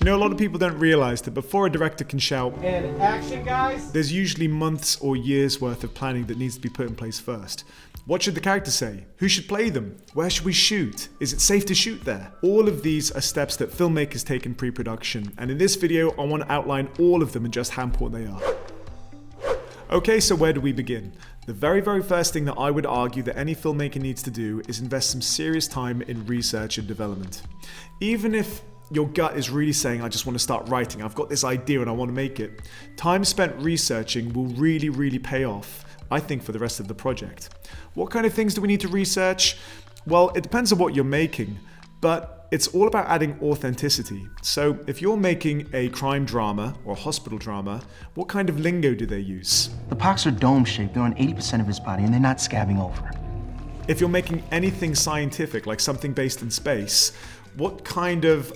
You know, a lot of people don't realize that before a director can shout, "And action, guys!" there's usually months or years worth of planning that needs to be put in place first. What should the characters say? Who should play them? Where should we shoot? Is it safe to shoot there? All of these are steps that filmmakers take in pre-production, and in this video I want to outline all of them and just how important they are. Okay, so where do we begin? The very first thing that I would argue that any filmmaker needs to do is invest some serious time in research and development. Even if your gut is really saying, I just want to start writing, I've got this idea and I want to make it, time spent researching will really pay off, I think, for the rest of the project. What kind of things do we need to research? Well, it depends on what you're making, but it's all about adding authenticity. So if you're making a crime drama or a hospital drama, what kind of lingo do they use? The pocks are dome-shaped, they're on 80% of his body, and they're not scabbing over. If you're making anything scientific, like something based in space, what kind of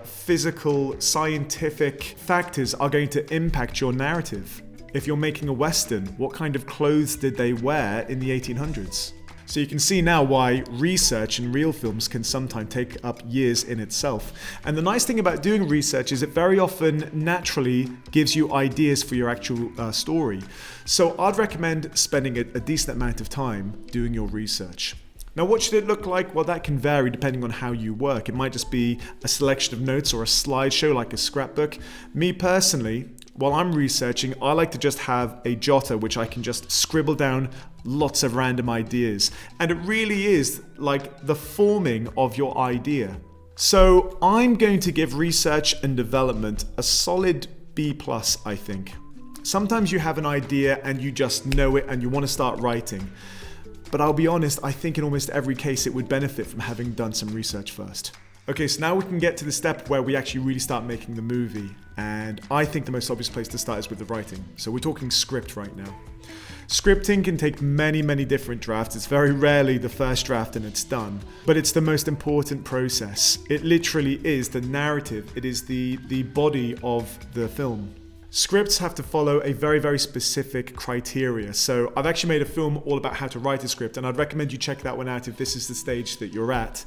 physical, scientific factors are going to impact your narrative? If you're making a Western, what kind of clothes did they wear in the 1800s? So you can see now why research in real films can sometimes take up years in itself. And the nice thing about doing research is it very often naturally gives you ideas for your actual story. So I'd recommend spending a decent amount of time doing your research. Now, what should it look like? Well, that can vary depending on how you work. It might just be a selection of notes or a slideshow like a scrapbook. Me personally, while I'm researching, I like to just have a jotter which I can just scribble down lots of random ideas. And it really is like the forming of your idea. So I'm going to give research and development a solid B+, I think. Sometimes you have an idea and you just know it and you want to start writing. But I'll be honest, I think in almost every case it would benefit from having done some research first. Okay, so now we can get to the step where we actually really start making the movie. And I think the most obvious place to start is with the writing. So we're talking script right now. Scripting can take many different drafts. It's very rarely the first draft and it's done. But it's the most important process. It literally is the narrative. It is the body of the film. Scripts have to follow a very specific criteria. So I've actually made a film all about how to write a script, and I'd recommend you check that one out if this is the stage that you're at.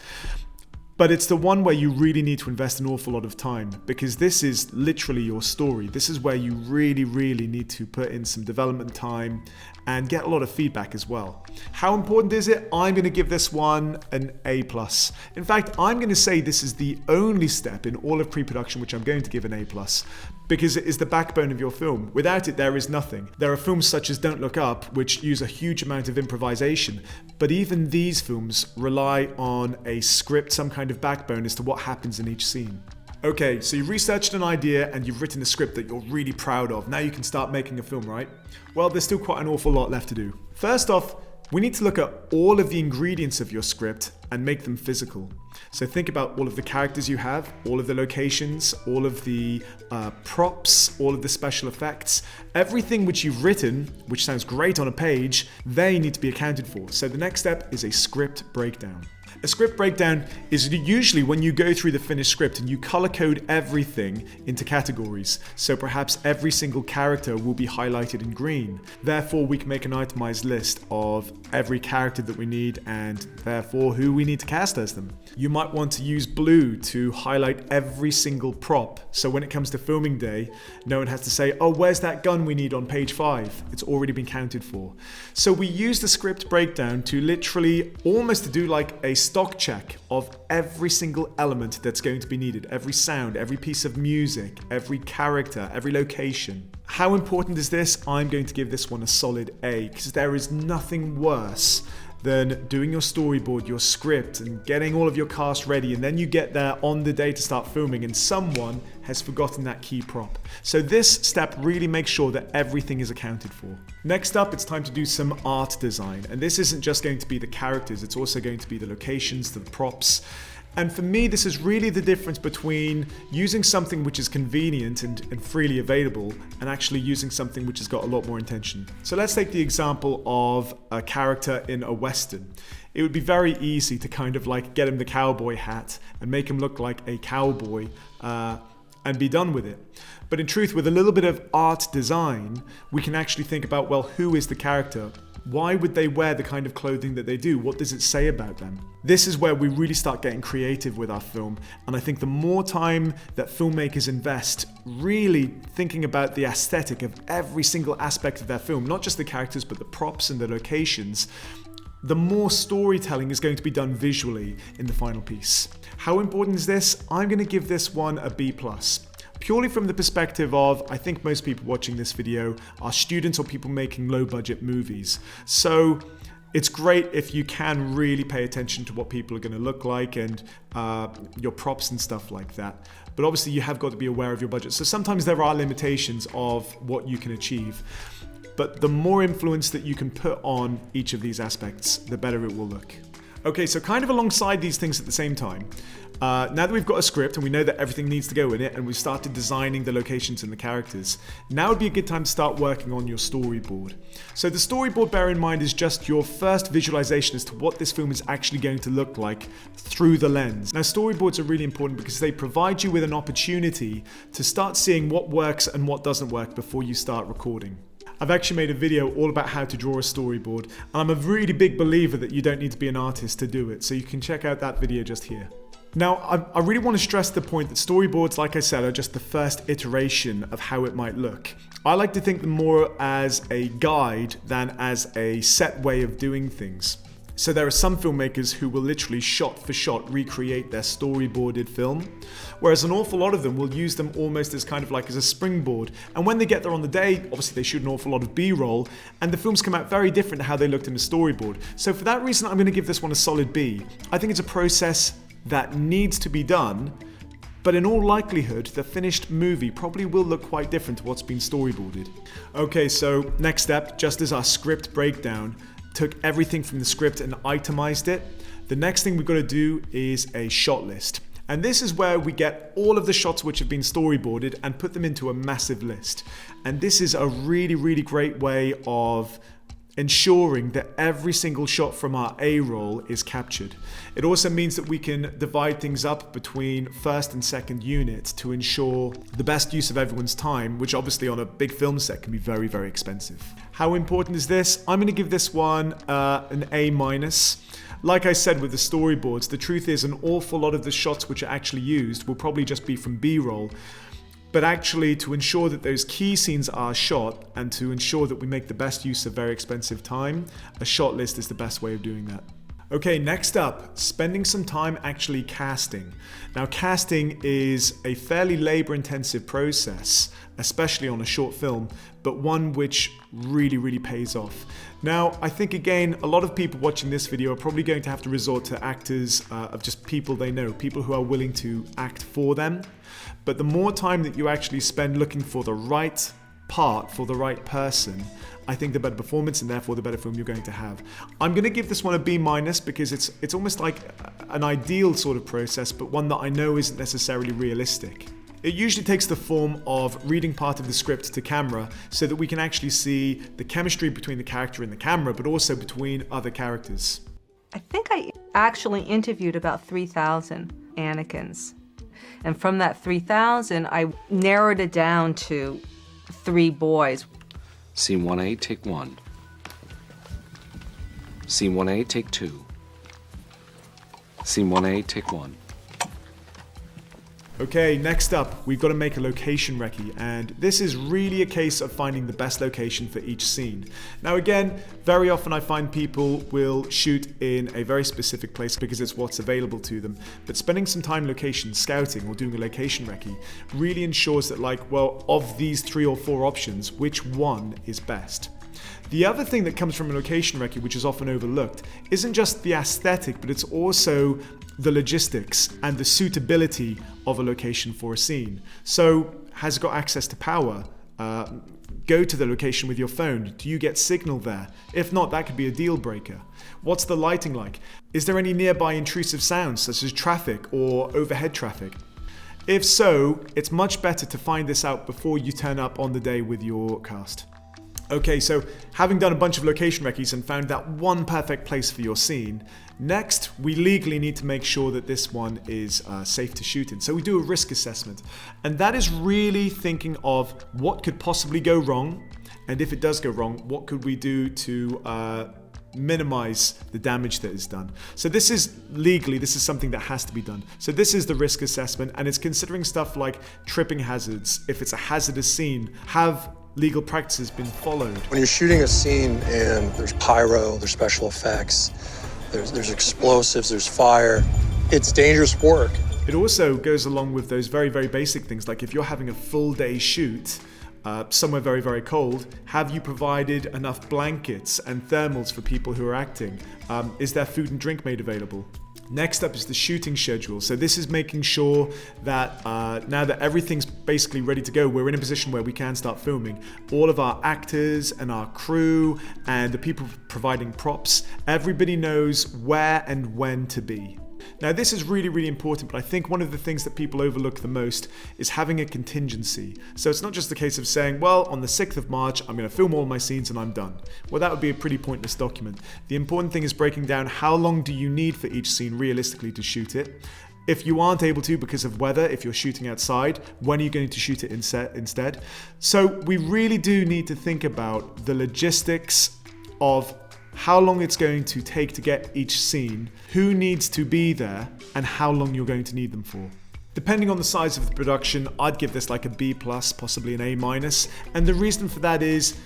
But it's the one where you really need to invest an awful lot of time, because this is literally your story. This is where you really need to put in some development time and get a lot of feedback as well. How important is it? I'm going to give this one an A+. In fact, I'm going to say this is the only step in all of pre-production which I'm going to give an A+, because it is the backbone of your film. Without it, there is nothing. There are films such as Don't Look Up, which use a huge amount of improvisation, but even these films rely on a script, some kind of backbone as to what happens in each scene. Okay, so you've researched an idea and you've written a script that you're really proud of. Now you can start making a film, right? Well, there's still quite an awful lot left to do. First off, we need to look at all of the ingredients of your script and make them physical. So think about all of the characters you have, all of the locations, all of the props, all of the special effects, everything which you've written, which sounds great on a page, they need to be accounted for. So the next step is a script breakdown. A script breakdown is usually when you go through the finished script and you color code everything into categories. So perhaps every single character will be highlighted in green. Therefore, we can make an itemized list of every character that we need and therefore who we need to cast as them. You might want to use blue to highlight every single prop. So when it comes to filming day, no one has to say, oh, where's that gun we need on page 5? It's already been counted for. So we use the script breakdown to literally almost to do like a stock check of every single element that's going to be needed. Every sound, every piece of music, every character, every location. How important is this? I'm going to give this one a solid A, because there is nothing worse than doing your storyboard, your script, and getting all of your cast ready, and then you get there on the day to start filming and someone has forgotten that key prop. So this step really makes sure that everything is accounted for. Next up, it's time to do some art design, and this isn't just going to be the characters, it's also going to be the locations, the props. And for me, this is really the difference between using something which is convenient and freely available and actually using something which has got a lot more intention. So let's take the example of a character in a Western. It would be very easy to kind of like get him the cowboy hat and make him look like a cowboy and be done with it. But in truth, with a little bit of art design, we can actually think about, well, who is the character? Why would they wear the kind of clothing that they do? What does it say about them? This is where we really start getting creative with our film, and I think the more time that filmmakers invest really thinking about the aesthetic of every single aspect of their film, not just the characters but the props and the locations, the more storytelling is going to be done visually in the final piece. How important is this? I'm going to give this one a B+. Purely from the perspective of, I think most people watching this video are students or people making low budget movies. So it's great if you can really pay attention to what people are going to look like and your props and stuff like that. But obviously you have got to be aware of your budget. So sometimes there are limitations of what you can achieve. But the more influence that you can put on each of these aspects, the better it will look. Okay, so kind of alongside these things at the same time, now that we've got a script and we know that everything needs to go in it and we've started designing the locations and the characters, now would be a good time to start working on your storyboard. So the storyboard, bear in mind, is just your first visualization as to what this film is actually going to look like through the lens. Now storyboards are really important because they provide you with an opportunity to start seeing what works and what doesn't work before you start recording. I've actually made a video all about how to draw a storyboard, and I'm a really big believer that you don't need to be an artist to do it, so you can check out that video just here. Now, I really want to stress the point that storyboards, like I said, are just the first iteration of how it might look. I like to think them more as a guide than as a set way of doing things. So there are some filmmakers who will literally shot for shot recreate their storyboarded film, whereas an awful lot of them will use them almost as kind of like as a springboard. And when they get there on the day, obviously they shoot an awful lot of B-roll, and the films come out very different to how they looked in the storyboard. So for that reason, I'm going to give this one a solid B. I think it's a process that needs to be done, but in all likelihood, the finished movie probably will look quite different to what's been storyboarded. Okay, so next step, just as our script breakdown, took everything from the script and itemized it. The next thing we've got to do is a shot list. And this is where we get all of the shots which have been storyboarded and put them into a massive list. And this is a really, really great way of ensuring that every single shot from our A-roll is captured. It also means that we can divide things up between first and second unit to ensure the best use of everyone's time, which obviously on a big film set can be very, very expensive. How important is this? I'm going to give this one an A-. Like I said with the storyboards, the truth is an awful lot of the shots which are actually used will probably just be from B-roll. But actually, to ensure that those key scenes are shot and to ensure that we make the best use of very expensive time, a shot list is the best way of doing that. Okay, next up, spending some time actually casting. Now, casting is a fairly labor-intensive process, especially on a short film, but one which really, really pays off. Now, I think again, a lot of people watching this video are probably going to have to resort to actors of just people they know, people who are willing to act for them. But the more time that you actually spend looking for the right part for the right person, I think the better performance and therefore the better film you're going to have. I'm going to give this one a B- because it's almost like an ideal sort of process, but one that I know isn't necessarily realistic. It usually takes the form of reading part of the script to camera so that we can actually see the chemistry between the character and the camera, but also between other characters. I think I actually interviewed about 3,000 Anakins. And from that 3,000, I narrowed it down to 3 boys. Scene 1A, take 1. Scene 1A, take 2. Scene 1A, take 1. Okay, next up, we've got to make a location recce, and this is really a case of finding the best location for each scene. Now again, very often I find people will shoot in a very specific place because it's what's available to them, but spending some time location scouting or doing a location recce really ensures that, like, well, of these 3 or 4 options, which one is best? The other thing that comes from a location recce, which is often overlooked, isn't just the aesthetic, but it's also the logistics and the suitability of a location for a scene. So, has it got access to power? Go to the location with your phone. Do you get signal there? If not, that could be a deal breaker. What's the lighting like? Is there any nearby intrusive sounds, such as traffic or overhead traffic? If so, it's much better to find this out before you turn up on the day with your cast. Okay, so having done a bunch of location recces and found that one perfect place for your scene, next we legally need to make sure that this one is safe to shoot in. So we do a risk assessment, and that is really thinking of what could possibly go wrong And if it does go wrong, what could we do to minimize the damage that is done? So this is legally, this is something that has to be done. So this is the risk assessment, and it's considering stuff like tripping hazards. If it's a hazardous scene, have legal practices been followed? When you're shooting a scene and there's pyro, there's special effects, there's explosives, there's fire, it's dangerous work. It also goes along with those very, very basic things, like if you're having a full day shoot, somewhere very, very cold, have you provided enough blankets and thermals for people who are acting? Is there food and drink made available? Next up is the shooting schedule. So this is making sure that now that everything's basically ready to go, we're in a position where we can start filming. All of our actors and our crew and the people providing props, everybody knows where and when to be. Now this is really, really important, but I think one of the things that people overlook the most is having a contingency. So it's not just the case of saying, well, on the 6th of March, I'm going to film all my scenes and I'm done. Well, that would be a pretty pointless document. The important thing is breaking down how long do you need for each scene realistically to shoot it. If you aren't able to because of weather, if you're shooting outside, when are you going to shoot it instead? So we really do need to think about the logistics of how long it's going to take to get each scene, who needs to be there, and how long you're going to need them for. Depending on the size of the production, I'd give this like a B+, possibly an A-. And the reason for that is,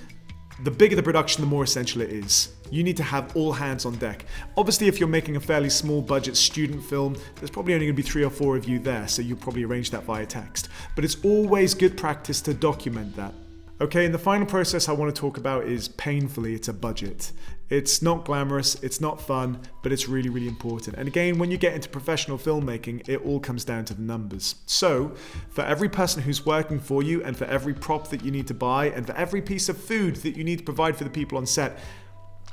the bigger the production, the more essential it is. You need to have all hands on deck. Obviously, if you're making a fairly small budget student film, there's probably only going to be 3 or 4 of you there, so you'll probably arrange that via text. But it's always good practice to document that. Okay, and the final process I want to talk about is painfully, it's a budget. It's not glamorous, it's not fun, but it's really, really important. And again, when you get into professional filmmaking, it all comes down to the numbers. So, for every person who's working for you, and for every prop that you need to buy, and for every piece of food that you need to provide for the people on set,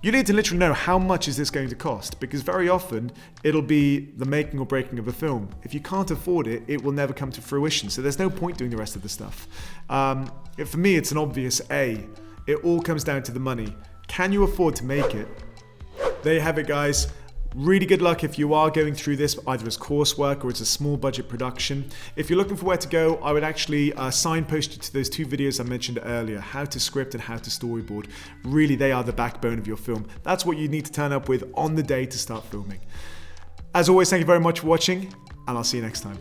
you need to literally know how much is this going to cost, because very often it'll be the making or breaking of a film. If you can't afford it, it will never come to fruition, so there's no point doing the rest of the stuff. For me, it's an obvious A. It all comes down to the money. Can you afford to make it? There you have it, guys. Really good luck if you are going through this either as coursework or as a small budget production. If you're looking for where to go, I would actually signpost you to those 2 videos I mentioned earlier, how to script and how to storyboard. Really, they are the backbone of your film. That's what you need to turn up with on the day to start filming. As always, thank you very much for watching, and I'll see you next time.